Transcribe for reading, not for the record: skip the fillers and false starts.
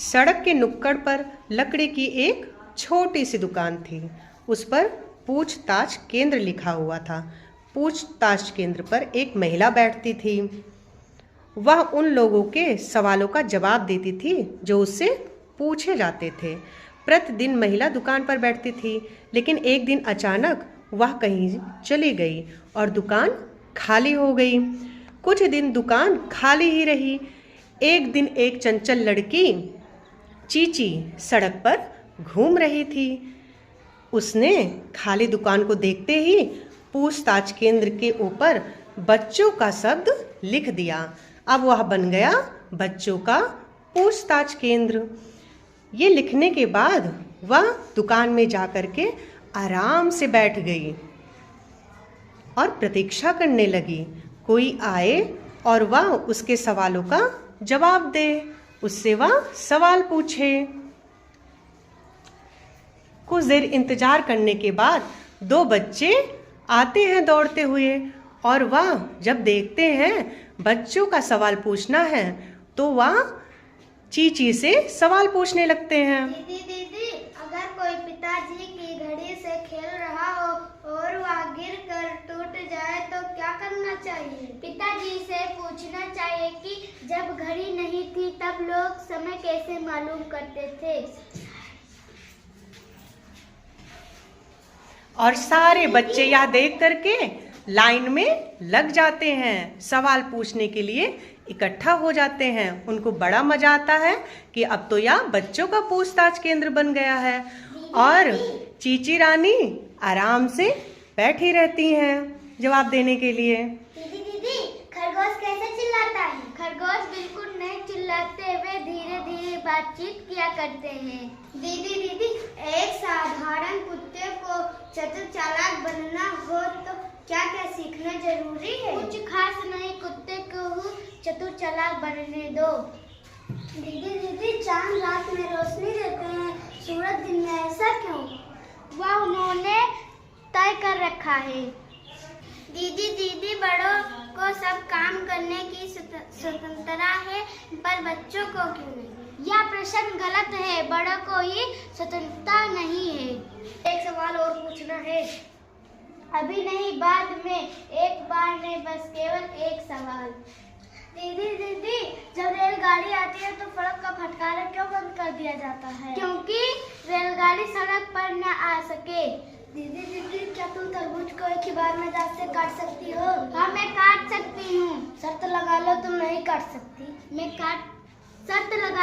सड़क के नुक्कड़ पर लकड़ी की एक छोटी सी दुकान थी। उस पर पूछताछ केंद्र लिखा हुआ था। पूछताछ केंद्र पर एक महिला बैठती थी। वह उन लोगों के सवालों का जवाब देती थी जो उससे पूछे जाते थे। प्रतिदिन महिला दुकान पर बैठती थी, लेकिन एक दिन अचानक वह कहीं चली गई और दुकान खाली हो गई। कुछ दिन दुकान खाली ही रही। एक दिन एक चंचल लड़की चीची सड़क पर घूम रही थी। उसने खाली दुकान को देखते ही पूछताछ केंद्र के ऊपर बच्चों का शब्द लिख दिया। अब वह बन गया बच्चों का पूछताछ केंद्र। ये लिखने के बाद वह दुकान में जाकर के आराम से बैठ गई और प्रतीक्षा करने लगी, कोई आए और वह उसके सवालों का जवाब दे, उससे वह सवाल पूछे। कुछ देर इंतजार करने के बाद दो बच्चे आते हैं दौड़ते हुए, और वह जब देखते हैं बच्चों का सवाल पूछना है तो वह चीची से सवाल पूछने लगते हैं। दीदी दीदी, अगर कोई पिताजी की घड़ी से खेल रहा हो और वह गिर कर टूट जाए तो क्या करना चाहिए? पिताजी से पूछना चाहिए कि जब घड़ी नहीं थी तब लोग समय कैसे मालूम करते थे। और सारे बच्चे यह देख करके लाइन में लग जाते हैं, सवाल पूछने के लिए इकट्ठा हो जाते हैं। उनको बड़ा मजा आता है कि अब तो यह बच्चों का पूछताछ केंद्र बन गया है। और चीची रानी आराम से बैठी रहती हैं जवाब देने के लिए। दीदी दीदी, खरगोश कैसे चिल्लाता है? खरगोश बिल्कुल नहीं चिल्लाते, वे धीरे धीरे बातचीत किया करते हैं। दीदी दीदी, एक साधारण कुत्ते को चतुर चालाक बनना हो तो क्या क्या सीखना जरूरी है? कुछ खास नहीं, कुत्ते को चतुर चालाक बनने दो। दीदी दीदी, चांद रात में रोशनी देते हैं, सूरज दिन में, ऐसा क्यों? वह उन्होंने तय कर रखा है। दीदी दीदी, बड़ों को सब काम करने की स्वतंत्रता है, पर बच्चों को क्यों नहीं? यह प्रश्न गलत है, बड़ों को ही स्वतंत्रता नहीं है। एक सवाल और पूछना है। अभी नहीं, बाद में, एक बार नहीं, बस केवल एक सवाल। दीदी दीदी, जब रेलगाड़ी आती है तो सड़क का फटकारा क्यों बंद कर दिया जाता है? क्योंकि रेलगाड़ी सड़क पर न आ सके। दीदी दीदी, क्या तुम तरबूज को एक ही बार में दांत से काट सकती हो? हाँ, मैं काट सकती हूँ। शर्त लगा लो, तुम नहीं काट सकती। शर्त लगा